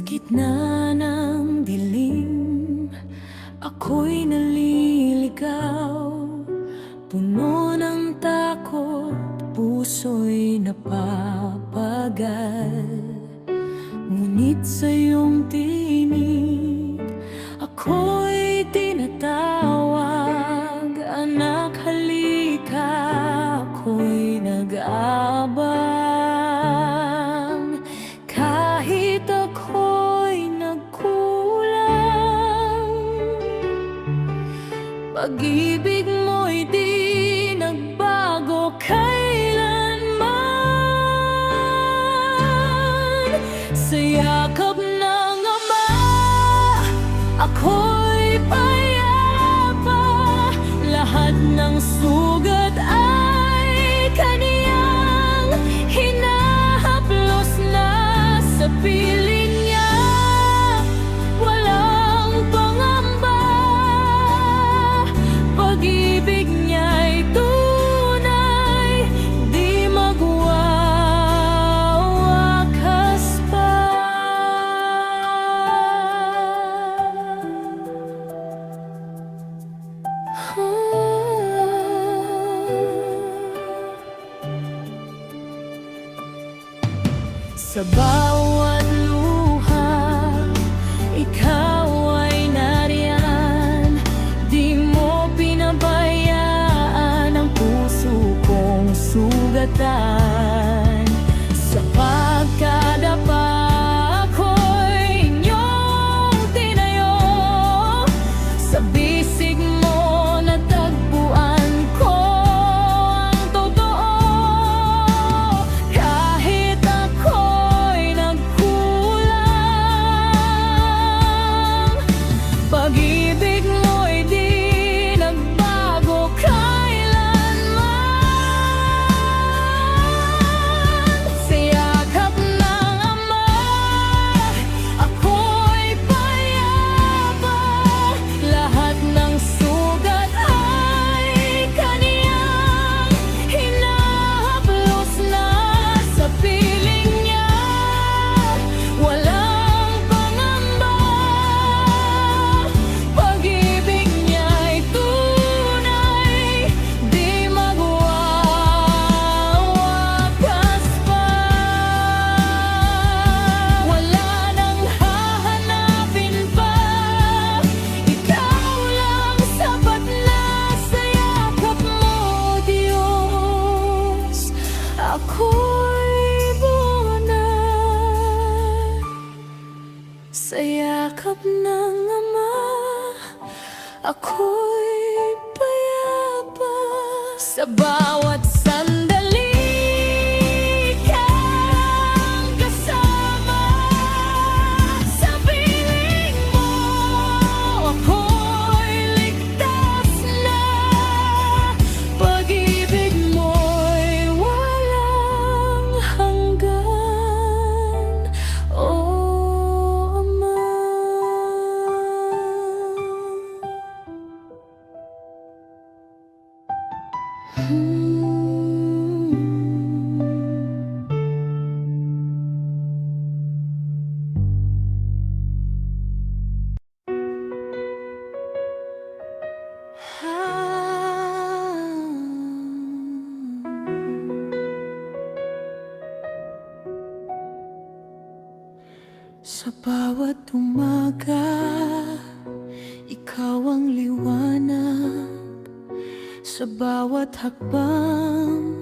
gitna ng dilim, ako'y naliligaw. Puno ng takot, puso'y napapagal. Ngunit sa iyong tinig, ako'y tinatawag. Anak, halika, ako'y nag-aabang. Kahit ako'y nagkulang, pag-ibig mo'y di nagbago kailanman. Sa yakap ng Ama, ako'y payapa. Lahat ng sugat ay kaniyang hinahaplos na sa piling niya. Walang pangamba, pag-ibig niya'y tunay, di magwawakas pa. Sa bawat luha, ikaw ay nariyan. Di mo pinabayaan ang puso kong sugatan. Sa pagkadapa, ako'y inyong tinayo. Sa bisig mo natagpuan ko ang totoo. Kahit ako'y nagkulang, pag-ibig mo'y di nagbago kailanman. Sa yakap ng Ama, ako'y payapa. Lahat ng sugat ay kaniyang hinahaplos na sa piling niya. Walang pangamba, pag-ibig niya'y tunay, di magwawakas pa. Wala nang hahanapin pa, ikaw lang sapat na. Sa yakap mo, Diyos, ako'y buo na. Sa yakap ng Ama, ako'y payapa. Sa bawat sandali kang kasama. Sa piling mo, ako'y ligtas na. Pag-ibig mo'y walang hanggan, O Ama. Sa bawat umaga, ikaw ang liwanag. Sa bawat hakbang,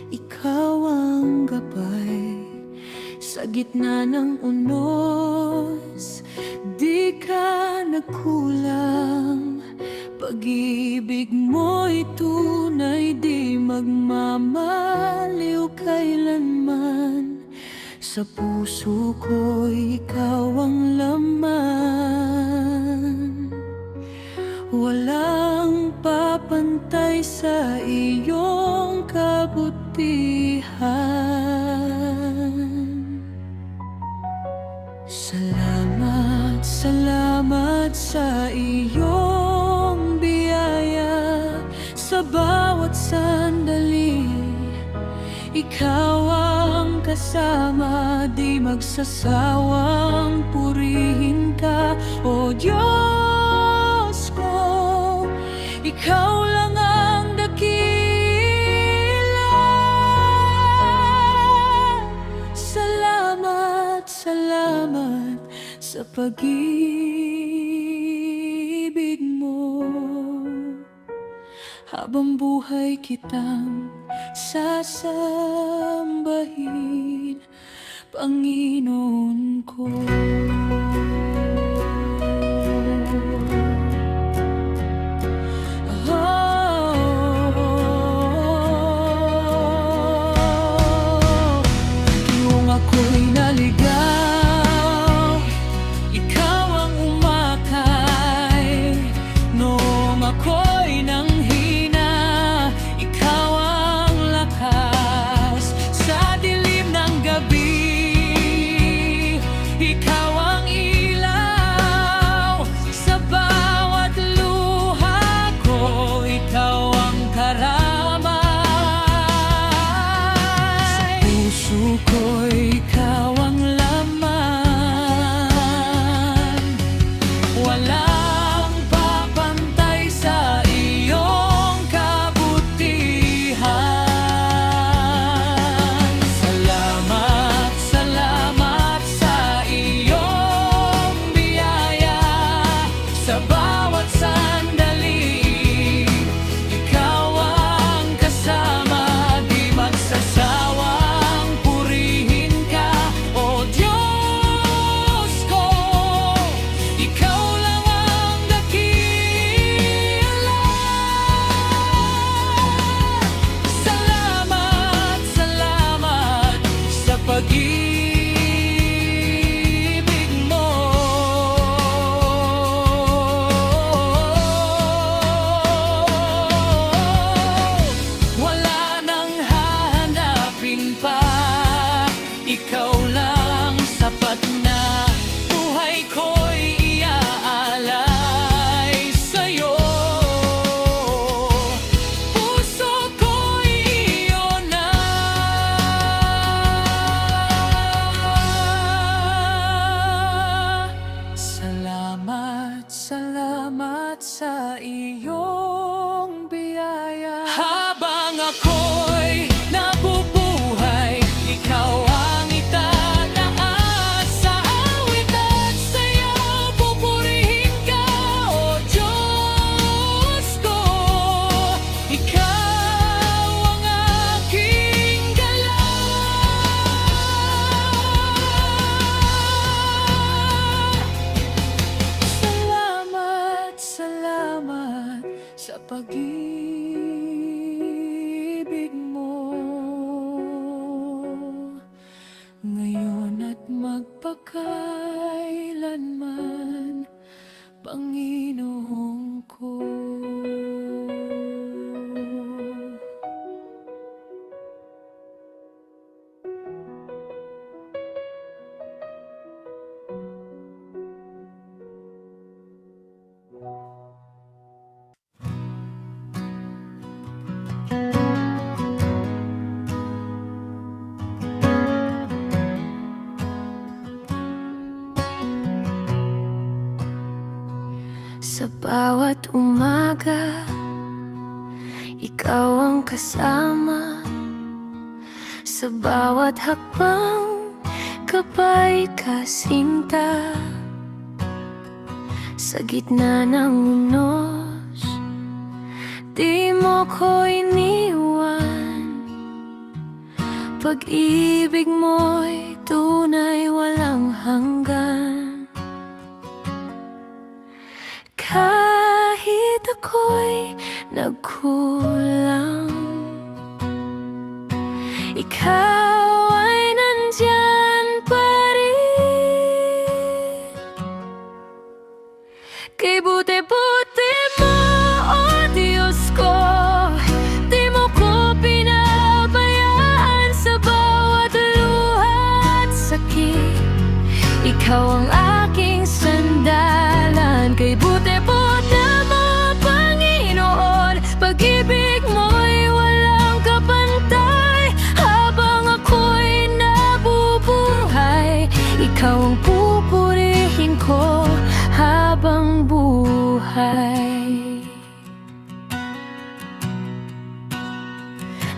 ikaw ang gabay. Sa gitna ng unos, di ka nagkulang. Pag-ibig mo'y tunay, di magmamaliw kailanman. Sa puso ko'y ikaw ang laman. Walang papantay sa iyong kabutihan. Salamat, salamat sa iyong biyaya. Sa bawat sandali, Ikaw ang kasama, di magsasawang purihin ka, O Diyos ko. Ikaw lang ang dakila. Salamat, salamat sa pag-ibig mo. Habang buhay kitang sasambahin, Panginoon ko. Kung ako'y naligaw, ikaw ang umakay. Noong ako'y nanghina, ikaw ang lakas. Sa dilim ng gabi, ikaw ang ilaw. Sa bawat luha ko, ikaw ang karamay. Sa puso ko'y ikaw ang laman. Walang papantay sa iyong kabutihan. Salamat, salamat sa iyong biyaya. Sa bawat sandali, ikaw ang kasama, di magsasawang purihin ka, O Diyos ko. Ikaw lang ang dakila. Salamat, salamat sa pag-ibig mo. Wala nang hahanapin pa, ikaw lang sapat na. Buhay ko'y iaalay sa'yo. Puso ko'y iyo na. Salamat, salamat sa iyong biyaya. Habang ako'y nabubuhay, ikaw ang itataas. Sa awit at sayaw, pupurihin ka, O Diyos ko. Ikaw ang aking galang. Salamat, salamat sa pag-ibig mo. Ngayon at magpakailanman, Panginoon ko. Sa bawat umaga, ikaw ang kasama. Sa bawat hakbang, kapay kasinta. Sa gitna ng unos, di mo ko iniwan. Pag-ibig mo'y tunay, walang hanggan. Kahit ako'y nagkulang, ikaw ay nandyan pa rin. Kay buti-buti mo, O Diyos ko, di mo ko pinabayaan. Sa bawat luha at sakit, ikaw ang aking sandalan. Kay buti-buti mo, Panginoon, pag-ibig mo'y walang kapantay. Habang ang pupurihin ko habang buhay.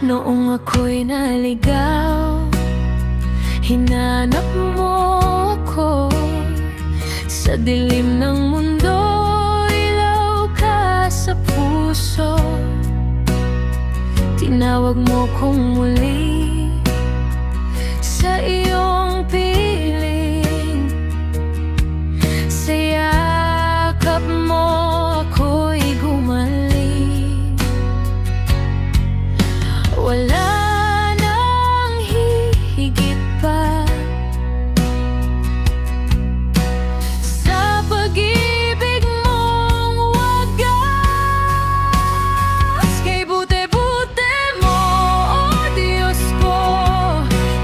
Noong ako'y naligaw, hinanap mo ako sa dilim ng mundo, ilaw ka sa puso. Tinawag mo kong muli sa iyong piling. Sa yakap mo ako'y gumaling. Wala nang hihigit pa sa pag-ibig mong wagas. Kay buti-buti mo, oh Diyos ko,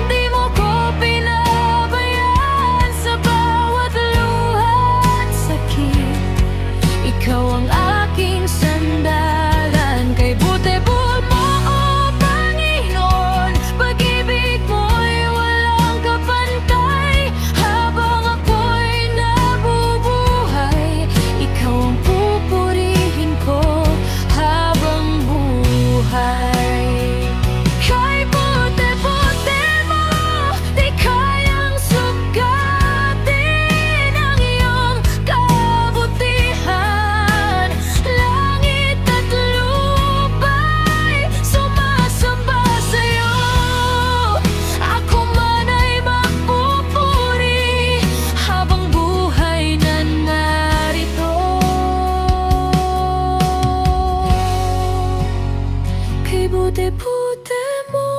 di mo ko pinabayaan sa bawat luha at sakit. Ikaw ang aking sandalan. Kay buti-buti mo, oh Panginoon, pag-ibig mo'y walang kapantay. Habang ako'y nabubuhay, ikaw ang pupurihin ko habang buhay. Kay buti-buti mo, di kayang sukatin ang iyong kabutihan. Langit at lupa'y sumasamba sa'yo. Ako man ay magpupuri habang buhay na narito. Kay buti-buti mo,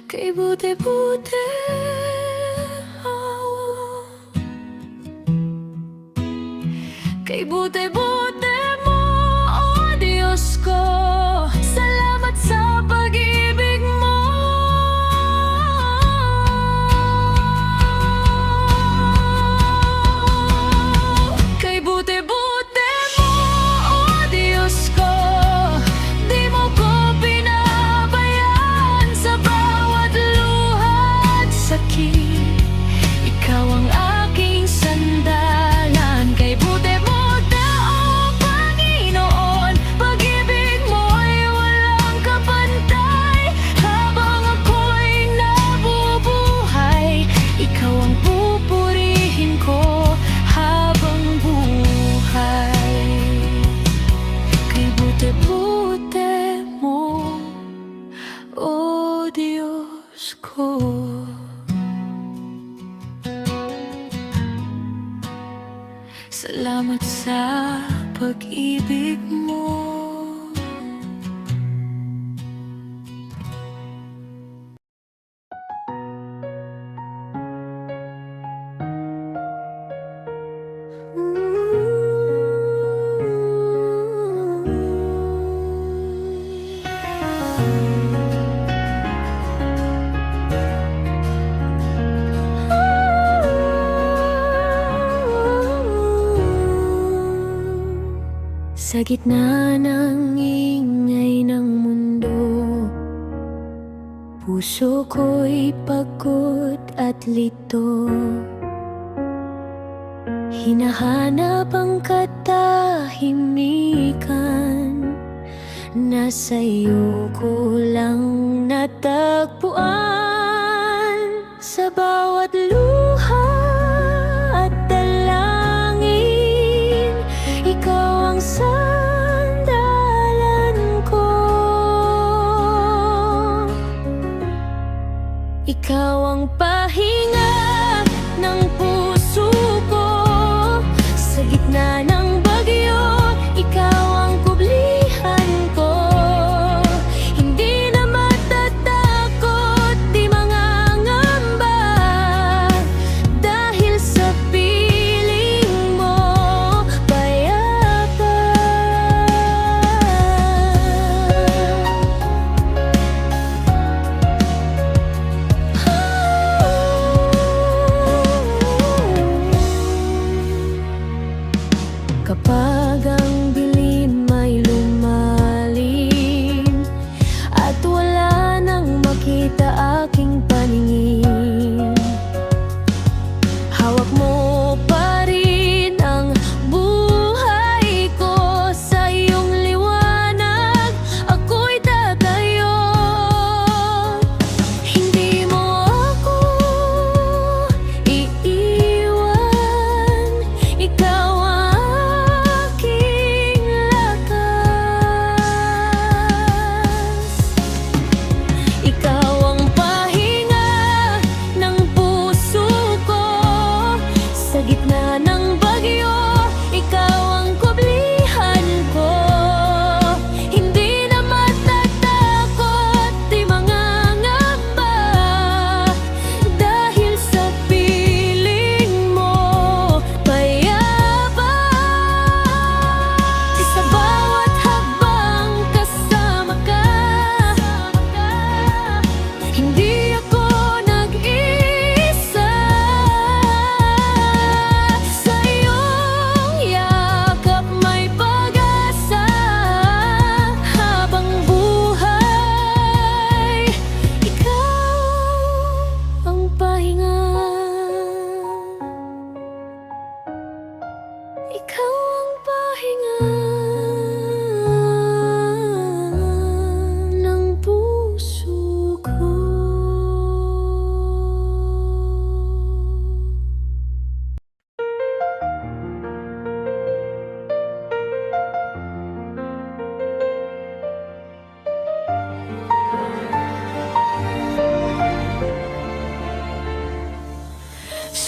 kay buti-buti mo, kay buti-buti mo, oh Diyos ko. Salamat sa pag-ibig mo. Kay buti-buti mo, oh Diyos ko, di mo ko pinabayaan sa bawat luha at sakit. Ikaw ang aking sandalan. Kay buti-buti, oh Panginoon, pag-ibig mo'y walang kapantay. Habang ako'y nabubuhay, ikaw ang pupurihin ko habang buhay. Kay buti-buti mo, oh Diyos ko. Salamat sa pag-ibig mo. Sa gitna ng ingay ng mundo, puso ko'y pagod at lito. Hinahanap ang katahimikan na sa'yo ko lang natagpuan. Sa bawat luha at dalangin, ikaw ang sandalan ko. Ikaw ang pahinga ng puso ko. Sa gitna ng bagyo, ikaw ang kublihan ko. Hindi na matatakot, di mangangamba, dahil sa piling mo payapa.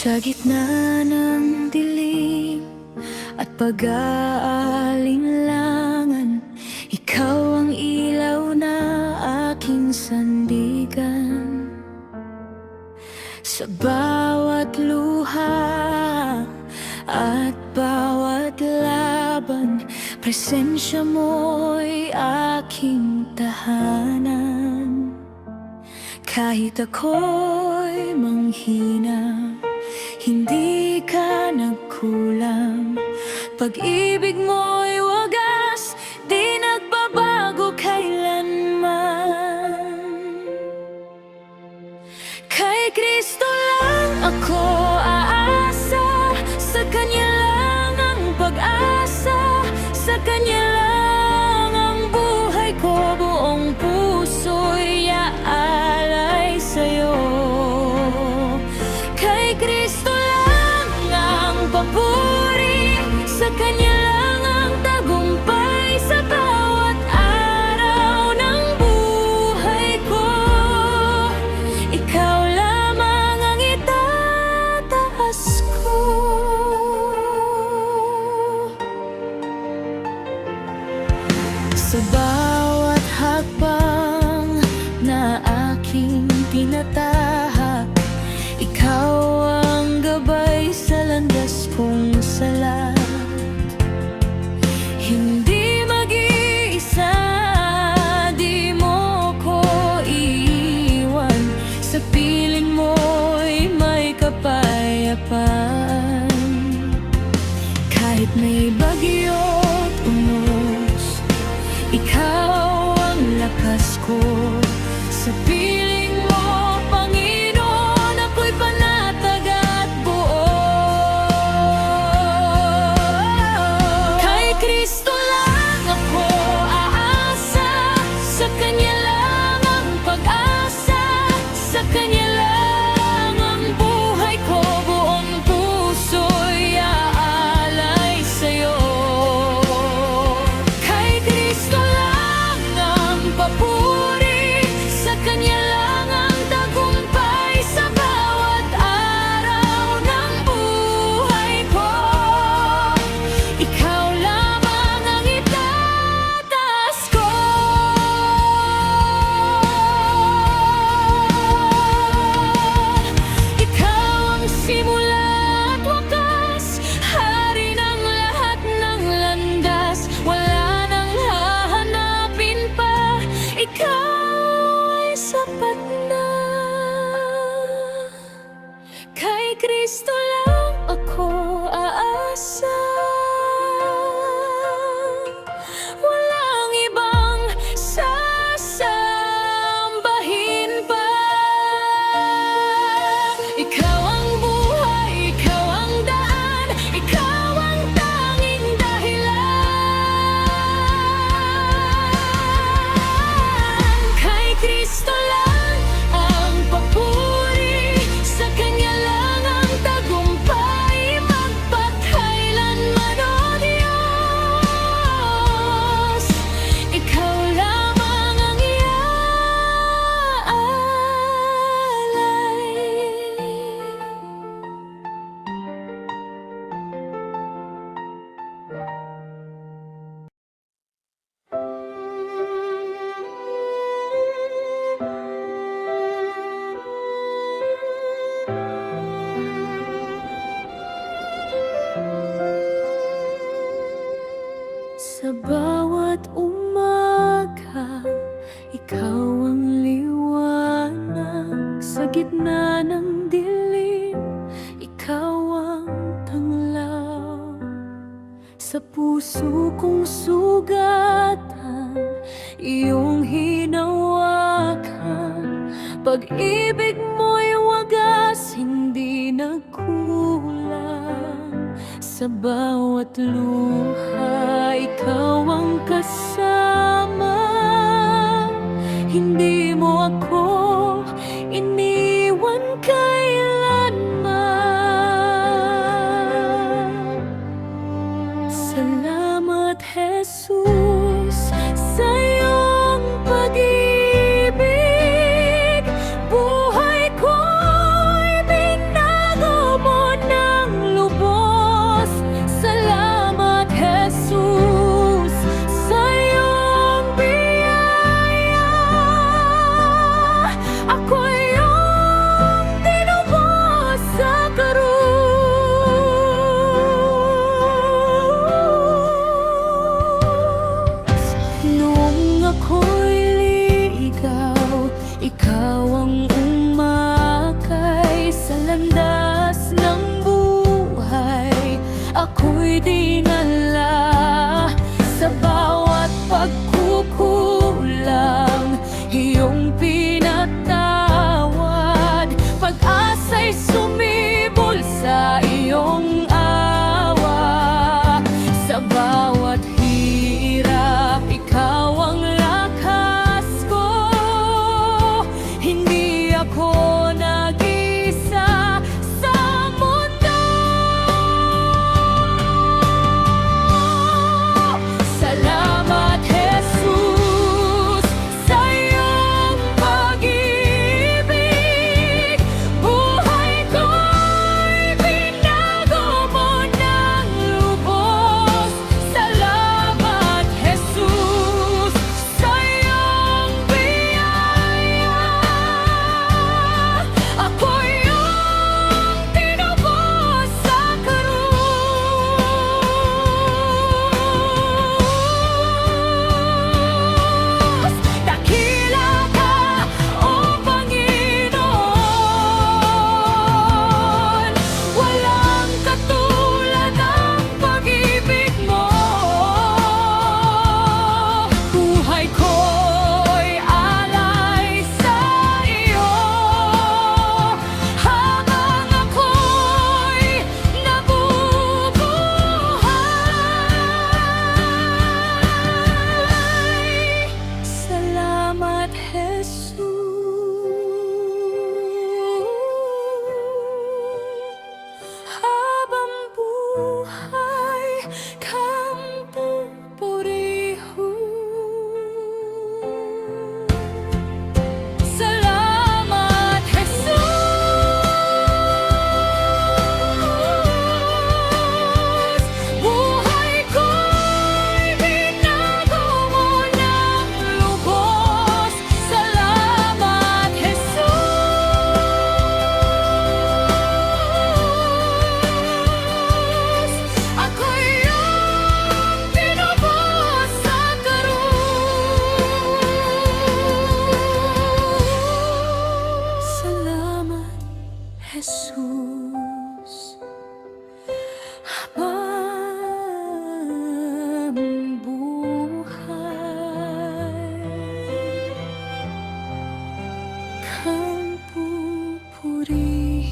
Sa gitna ng dilim at pag-aalinlangan, ikaw ang ilaw na aking sandigan. Sa bawat luha at bawat laban, presensya mo'y aking tahanan. Kahit ako'y manghina, hindi ka nagkulang. Pag-ibig mo'y wagas, di nagbabago kailanman. Kay Kristo lang ako aasa, sa Kanya lang ang pag-asa, sa Kanya lang ang buhay ko, buong puso'y aalay sa'yo. Kay Kristo lang ang papuri, sa Kanya lang ang tagumpay, sa bawat araw ng buhay ko. Ikaw lamang ang itataas ko. Sa bawat hakbang na aking tinatahak, ikaw ang gabay sa landas kong salat. Hindi mag-iisa, di mo ko iiwan, sa piling mo'y may kapayapaan. Kahit may bagyo't unos, ikaw ang lakas ko. Sa piling mo, Panginoon, ako'y panatag at buo. Kay Kristo lang ako aasa, sa Kanya lang ang pag-asa, sa Kanya lang ang buhay ko, buong puso'y aalay sa'yo. Kay Kristo lang ang papuri, sa Kanya lang ang tagumpay, sa bawat araw ng buhay ko. Ikaw lamang ang itataas ko. Ikaw ang simula at wakas, hari ng lahat ng landas. Wala nang hahanapin pa, ikaw ay sapat na. Kay Kristo lang ako aasa, walang ibang sasambahin pa. Ikaw ang buhay, ikaw ang daan, ikaw ang tanging dahilan. Kay Kristo lang ang papuri, sa Kanya lang ang tagumpay, magpakailanman, O Diyos. Ikaw lamang ang iaalay. Sa bawat umaga, ikaw ang liwanag. Sa gitna ng dilim, ikaw ang tanglaw. Sa puso kong sugatan, iyong hinawakan. Pag-ibig mo'y wagas, hindi nagkulang. Sa bawat luha, ikaw ang kasama. Hindi mo ako iniwan kailanman. Salamat, Jesus, sa iyong pag-ibig. Buhay ko'y binago mo. Jesus. Habang buhay kang pupurihin.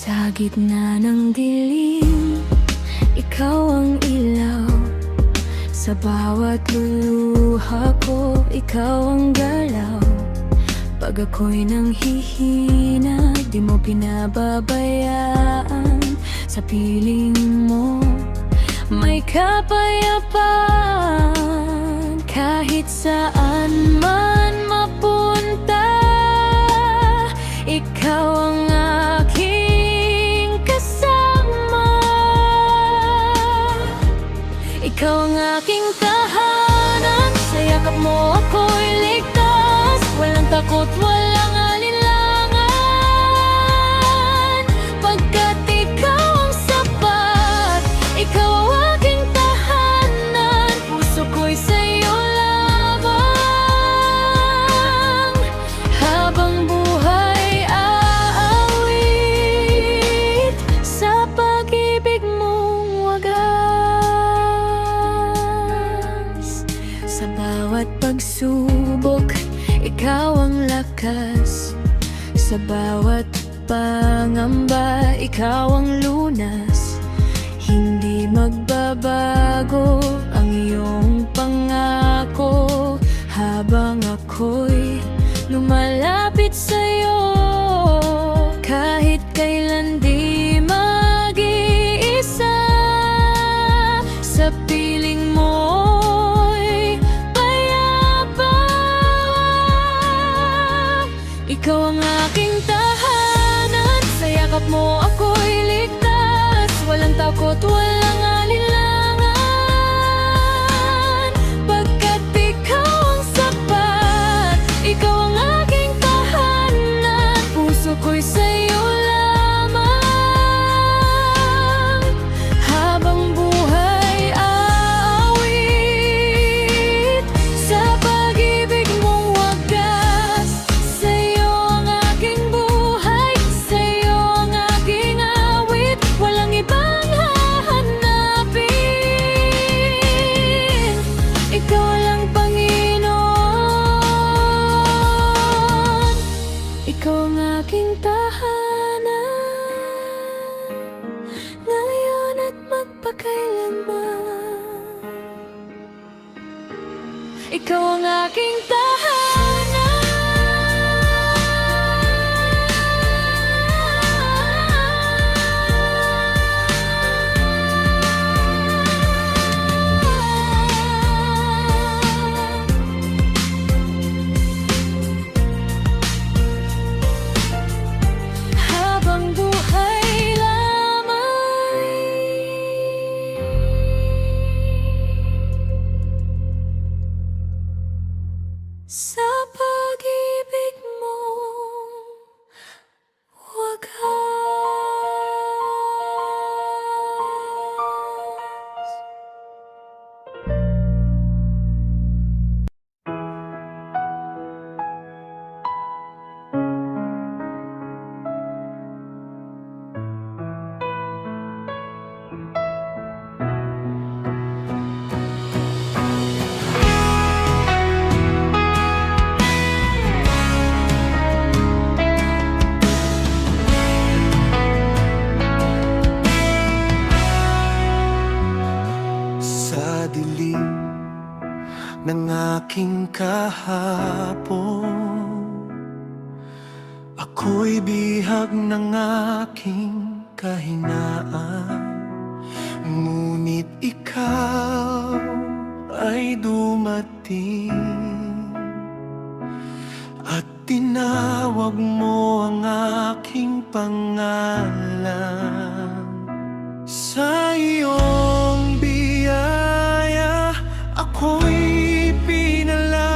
Sa gitna ng dilim, ikaw ang ilaw. Sa bawat luluha ko, ikaw ang galaw. Pag ako'y nanghihina, di mo pinababayaan. Sa piling mo, may kapayapaan. Kahit saan man mapunta, ikaw ang aking kasama. Ikaw ang aking tahanan. Sa yakap mo ako'y ligtas. Walang takot, walang alinlangan. Pagkat ikaw ang sapat, ikaw ang aking tahanan. Puso ko'y sa'yo lamang. Habang buhay aawit sa pag-ibig mong wagas. Sa bawat pagsubok, ikaw ang lakas. Sa bawat pangamba, ikaw ang lunas. Hindi magbabago ang iyong pangako. Habang ako'y lumalapit sa'yo, kahit kailan di mag-iisa. Sa piling mo'y payapa. Ikaw ang aking tahanan. Sa yakap mo ako'y ligtas. Walang takot, walang alinlangan. Pagkat ikaw ang sapat, ikaw ang aking tahanan. Puso ko'y sa'yo lamang. Habang buhay aawit sa pag-ibig mong wagas. Sa'yo ang aking buhay, sa'yo ang aking awit. Walang ibang hahanapin. Ikaw lang, Panginoon. Ikaw ang aking tahanan, ngayon at magpakailanman. Ikaw ang aking tahanan. Habang buhay lamang. Sa pag-ibig mo wagas. Sa dilim ng aking kahapon, ako'y bihag ng aking kahinaan. Ngunit ikaw ay dumating at tinawag mo ang aking pangalan. Sa iyong biyaya ako'y pinalaya.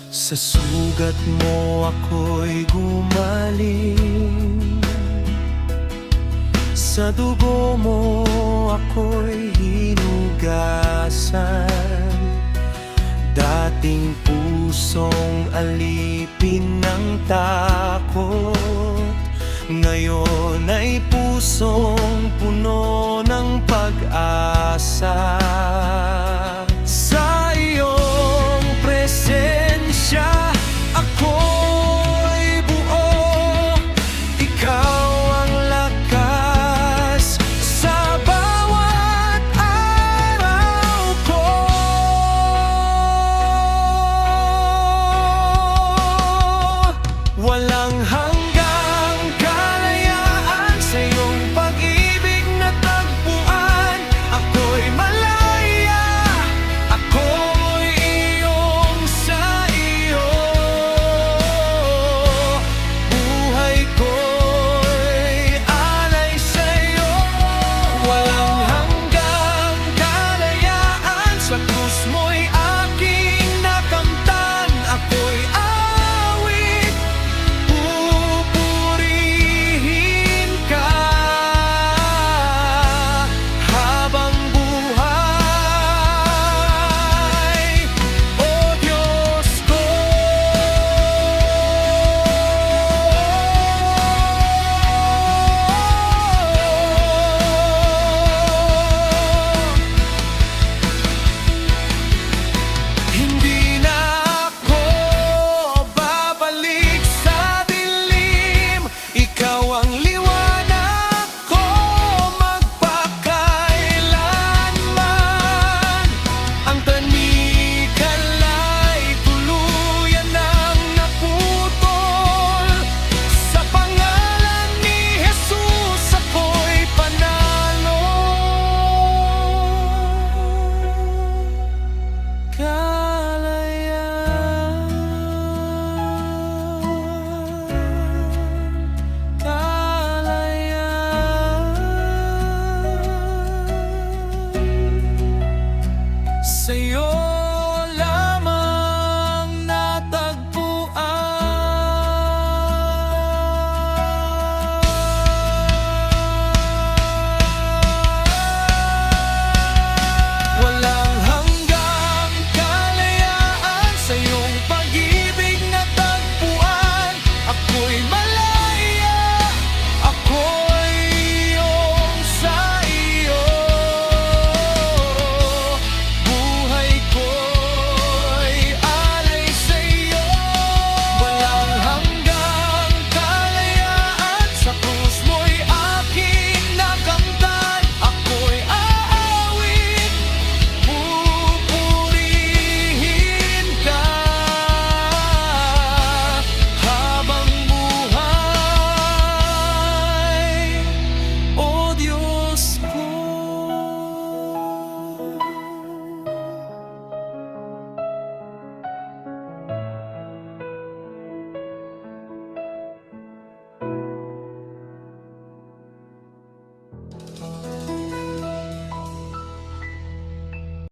Sa sugat mo ako'y gumaling, sa dugo mo ako'y hinugasan. Dating pusong alipin ng takot, ngayon ay pusong puno ng pag-asa. Sa